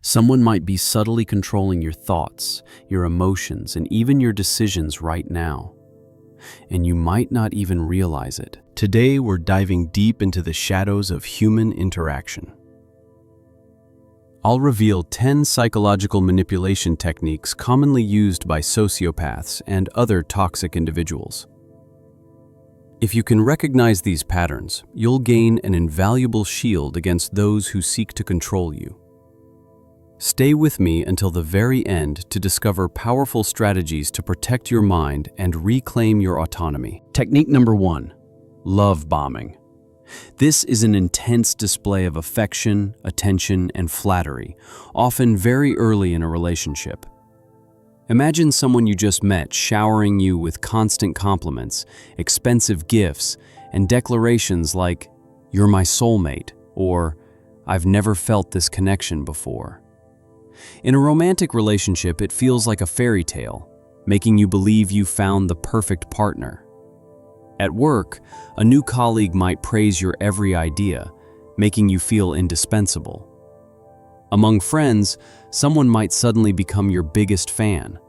Someone might be subtly controlling your thoughts, your emotions, and even your decisions right now. And you might not even realize it. Today, we're diving deep into the shadows of human interaction. I'll reveal 10 psychological manipulation techniques commonly used by sociopaths and other toxic individuals. If you can recognize these patterns, you'll gain an invaluable shield against those who seek to control you. Stay with me until the very end to discover powerful strategies to protect your mind and reclaim your autonomy. Technique number 1, love bombing. This is an intense display of affection, attention, and flattery, often very early in a relationship. Imagine someone you just met showering you with constant compliments, expensive gifts, and declarations like, "You're my soulmate," or "I've never felt this connection before." In a romantic relationship, it feels like a fairy tale, making you believe you found the perfect partner. At work, a new colleague might praise your every idea, making you feel indispensable. Among friends, someone might suddenly become your biggest fan,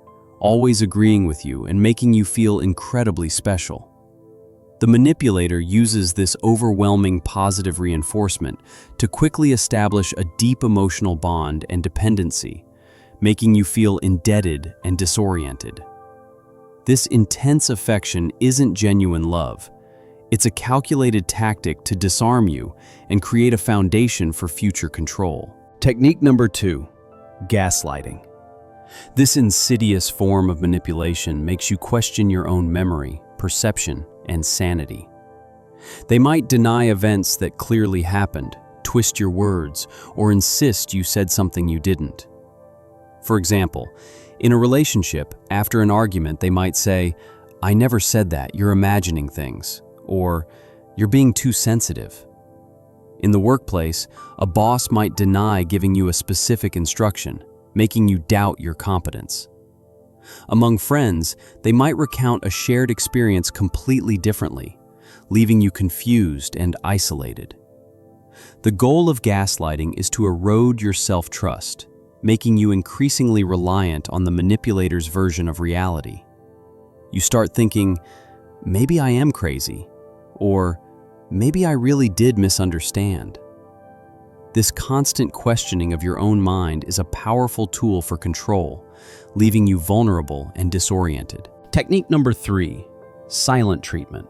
always agreeing with you and making you feel incredibly special. The manipulator uses this overwhelming positive reinforcement to quickly establish a deep emotional bond and dependency, making you feel indebted and disoriented. This intense affection isn't genuine love. It's a calculated tactic to disarm you and create a foundation for future control. Technique number 2, gaslighting. This insidious form of manipulation makes you question your own memory, perception, and sanity. They might deny events that clearly happened, twist your words, or insist you said something you didn't. For example, in a relationship, after an argument, they might say, "I never said that, you're imagining things," or "You're being too sensitive." In the workplace, a boss might deny giving you a specific instruction, making you doubt your competence. Among friends, they might recount a shared experience completely differently, leaving you confused and isolated. The goal of gaslighting is to erode your self-trust, making you increasingly reliant on the manipulator's version of reality. You start thinking, "Maybe I am crazy," or "Maybe I really did misunderstand." This constant questioning of your own mind is a powerful tool for control, leaving you vulnerable and disoriented. Technique number 3, silent treatment.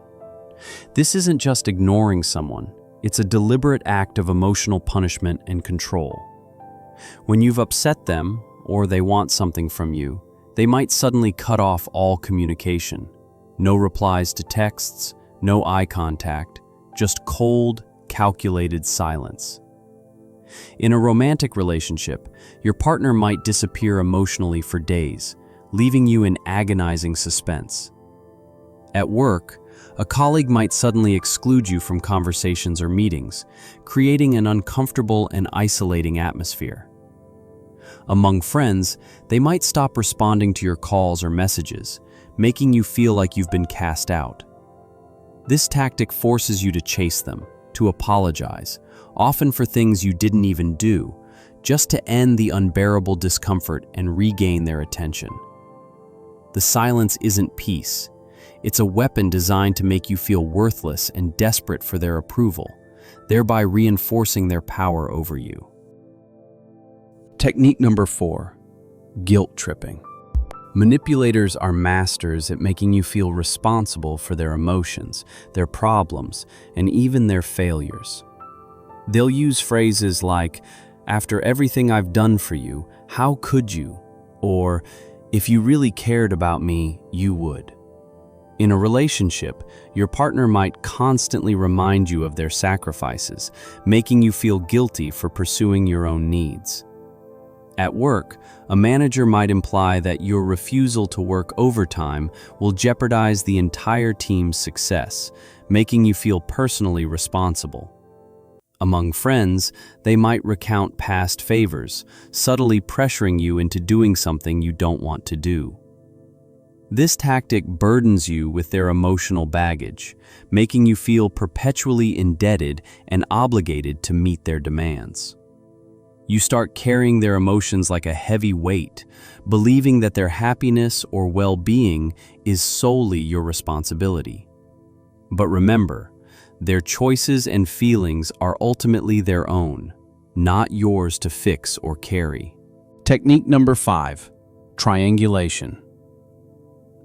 This isn't just ignoring someone, it's a deliberate act of emotional punishment and control. When you've upset them, or they want something from you, they might suddenly cut off all communication. No replies to texts, no eye contact, just cold, calculated silence. In a romantic relationship, your partner might disappear emotionally for days, leaving you in agonizing suspense. At work, a colleague might suddenly exclude you from conversations or meetings, creating an uncomfortable and isolating atmosphere. Among friends, they might stop responding to your calls or messages, making you feel like you've been cast out. This tactic forces you to chase them, to apologize, often for things you didn't even do, just to end the unbearable discomfort and regain their attention. The silence isn't peace. It's a weapon designed to make you feel worthless and desperate for their approval, thereby reinforcing their power over you. Technique number 4, guilt tripping. Manipulators are masters at making you feel responsible for their emotions, their problems, and even their failures. They'll use phrases like, "After everything I've done for you, how could you?" Or, "If you really cared about me, you would." In a relationship, your partner might constantly remind you of their sacrifices, making you feel guilty for pursuing your own needs. At work, a manager might imply that your refusal to work overtime will jeopardize the entire team's success, making you feel personally responsible. Among friends, they might recount past favors, subtly pressuring you into doing something you don't want to do. This tactic burdens you with their emotional baggage, making you feel perpetually indebted and obligated to meet their demands. You start carrying their emotions like a heavy weight, believing that their happiness or well-being is solely your responsibility. But remember, their choices and feelings are ultimately their own, not yours to fix or carry. Technique number 5, triangulation.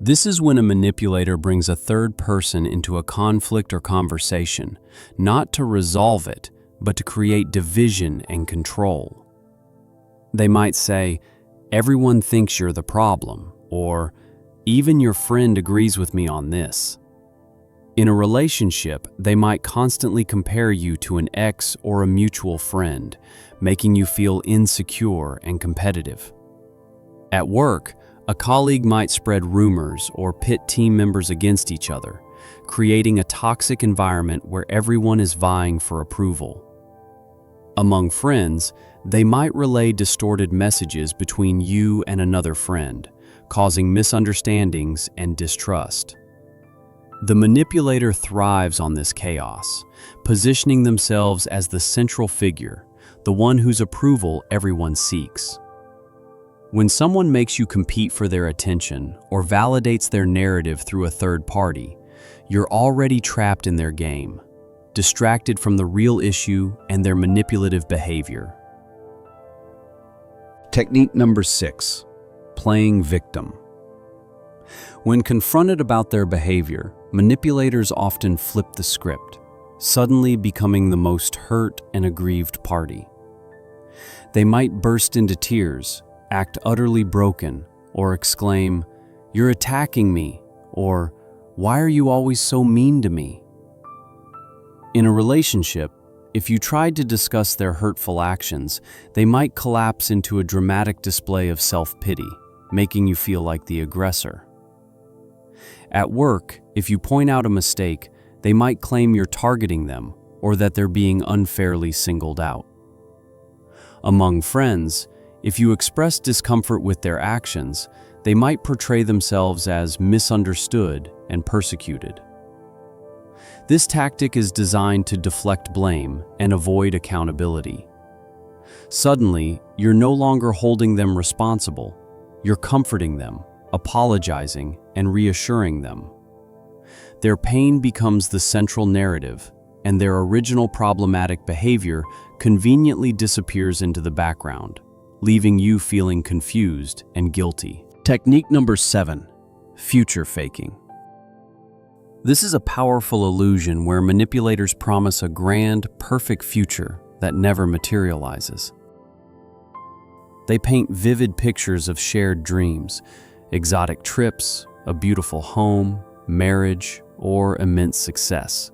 This is when a manipulator brings a third person into a conflict or conversation, not to resolve it, but to create division and control. They might say, "Everyone thinks you're the problem," or "Even your friend agrees with me on this." In a relationship, they might constantly compare you to an ex or a mutual friend, making you feel insecure and competitive. At work, a colleague might spread rumors or pit team members against each other, creating a toxic environment where everyone is vying for approval. Among friends, they might relay distorted messages between you and another friend, causing misunderstandings and distrust. The manipulator thrives on this chaos, positioning themselves as the central figure, the one whose approval everyone seeks. When someone makes you compete for their attention or validates their narrative through a third party, you're already trapped in their game, distracted from the real issue and their manipulative behavior. Technique number 6, playing victim. When confronted about their behavior, manipulators often flip the script, suddenly becoming the most hurt and aggrieved party. They might burst into tears, act utterly broken, or exclaim, "You're attacking me," or "Why are you always so mean to me?" In a relationship, if you tried to discuss their hurtful actions, they might collapse into a dramatic display of self-pity, making you feel like the aggressor. At work, if you point out a mistake, they might claim you're targeting them or that they're being unfairly singled out. Among friends, if you express discomfort with their actions, they might portray themselves as misunderstood and persecuted. This tactic is designed to deflect blame and avoid accountability. Suddenly, you're no longer holding them responsible. You're comforting them, apologizing, and reassuring them. Their pain becomes the central narrative, and their original problematic behavior conveniently disappears into the background, leaving you feeling confused and guilty. Technique number 7, future faking. This is a powerful illusion where manipulators promise a grand, perfect future that never materializes. They paint vivid pictures of shared dreams, exotic trips, a beautiful home, marriage, or immense success.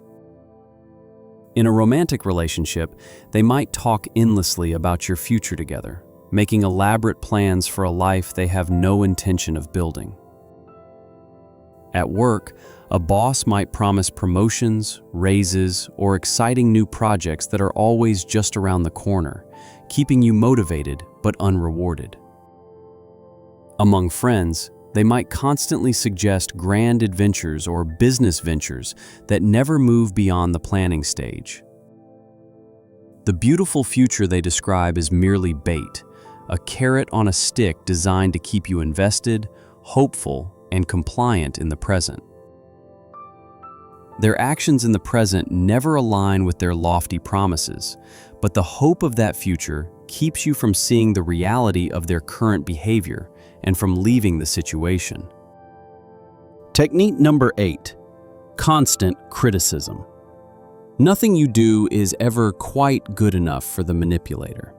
In a romantic relationship, they might talk endlessly about your future together, making elaborate plans for a life they have no intention of building. At work, a boss might promise promotions, raises, or exciting new projects that are always just around the corner, keeping you motivated but unrewarded. Among friends, they might constantly suggest grand adventures or business ventures that never move beyond the planning stage. The beautiful future they describe is merely bait, a carrot on a stick designed to keep you invested, hopeful, and compliant in the present. Their actions in the present never align with their lofty promises, but the hope of that future keeps you from seeing the reality of their current behavior and from leaving the situation. Technique number 8, constant criticism. Nothing you do is ever quite good enough for the manipulator.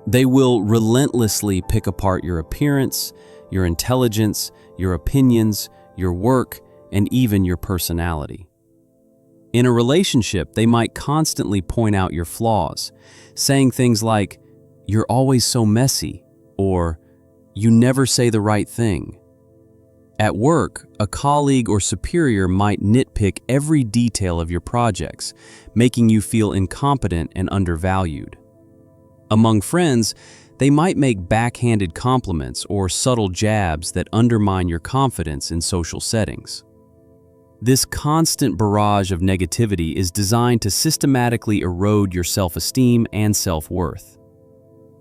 They will relentlessly pick apart your appearance, your intelligence, your opinions, your work, and even your personality. In a relationship, they might constantly point out your flaws, saying things like, "You're always so messy," or "You never say the right thing." At work, a colleague or superior might nitpick every detail of your projects, making you feel incompetent and undervalued. Among friends, they might make backhanded compliments or subtle jabs that undermine your confidence in social settings. This constant barrage of negativity is designed to systematically erode your self-esteem and self-worth.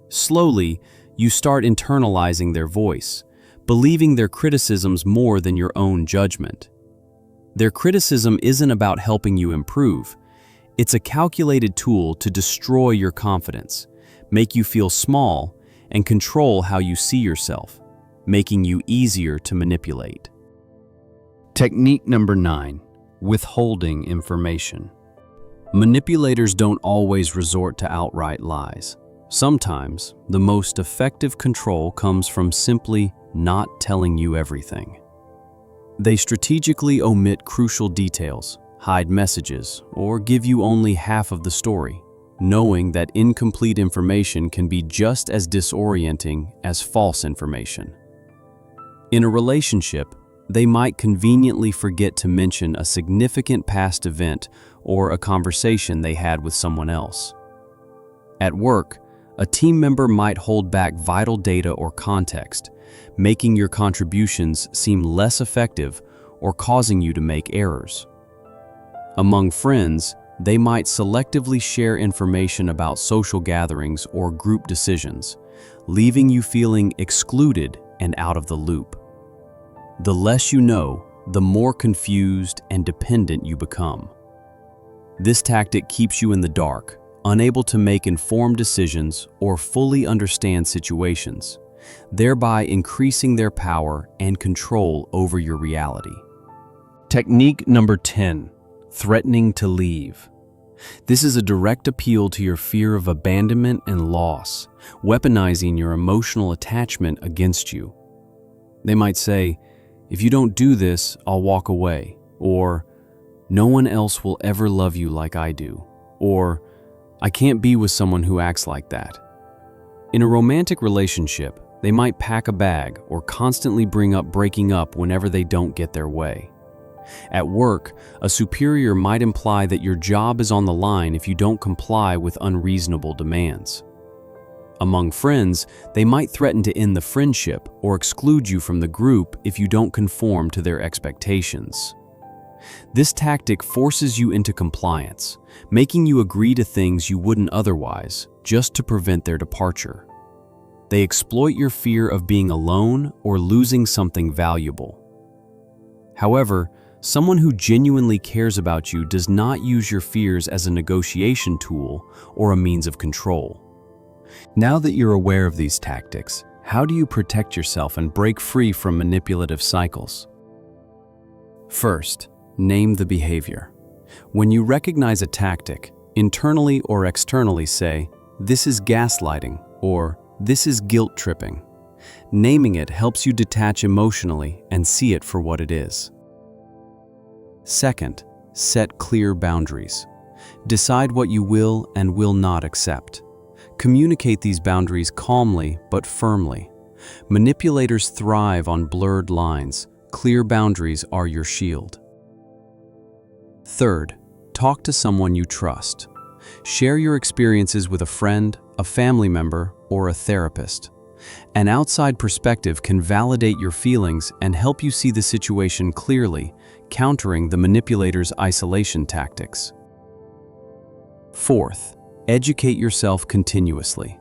Slowly, you start internalizing their voice, believing their criticisms more than your own judgment. Their criticism isn't about helping you improve. It's a calculated tool to destroy your confidence, make you feel small, and control how you see yourself, making you easier to manipulate. Technique number 9, withholding information. Manipulators don't always resort to outright lies. Sometimes, the most effective control comes from simply not telling you everything. They strategically omit crucial details, hide messages, or give you only half of the story, knowing that incomplete information can be just as disorienting as false information. In a relationship, they might conveniently forget to mention a significant past event or a conversation they had with someone else. At work, a team member might hold back vital data or context, making your contributions seem less effective or causing you to make errors. Among friends, they might selectively share information about social gatherings or group decisions, leaving you feeling excluded and out of the loop. The less you know, the more confused and dependent you become. This tactic keeps you in the dark, unable to make informed decisions or fully understand situations, thereby increasing their power and control over your reality. Technique number 10, threatening to leave. This is a direct appeal to your fear of abandonment and loss, weaponizing your emotional attachment against you. They might say, "If you don't do this, I'll walk away," or "No one else will ever love you like I do," or "I can't be with someone who acts like that." In a romantic relationship, they might pack a bag or constantly bring up breaking up whenever they don't get their way. At work, a superior might imply that your job is on the line if you don't comply with unreasonable demands. Among friends, they might threaten to end the friendship or exclude you from the group if you don't conform to their expectations. This tactic forces you into compliance, making you agree to things you wouldn't otherwise, just to prevent their departure. They exploit your fear of being alone or losing something valuable. However, someone who genuinely cares about you does not use your fears as a negotiation tool or a means of control. Now that you're aware of these tactics, how do you protect yourself and break free from manipulative cycles? First, name the behavior. When you recognize a tactic, internally or externally say, "This is gaslighting," or "This is guilt tripping." Naming it helps you detach emotionally and see it for what it is. Second, set clear boundaries. Decide what you will and will not accept. Communicate these boundaries calmly but firmly. Manipulators thrive on blurred lines. Clear boundaries are your shield. Third, talk to someone you trust. Share your experiences with a friend, a family member, or a therapist. An outside perspective can validate your feelings and help you see the situation clearly, countering the manipulator's isolation tactics. Fourth, educate yourself continuously.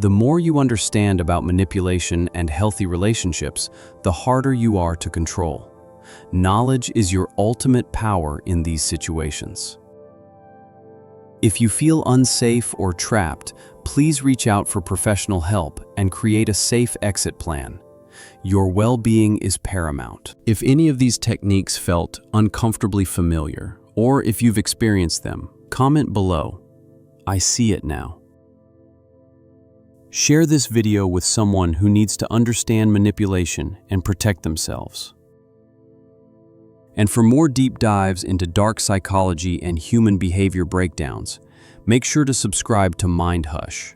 The more you understand about manipulation and healthy relationships, the harder you are to control. Knowledge is your ultimate power in these situations. If you feel unsafe or trapped, please reach out for professional help and create a safe exit plan. Your well-being is paramount. If any of these techniques felt uncomfortably familiar, or if you've experienced them, comment below. I see it now. Share this video with someone who needs to understand manipulation and protect themselves. And for more deep dives into dark psychology and human behavior breakdowns, make sure to subscribe to Mind Hush.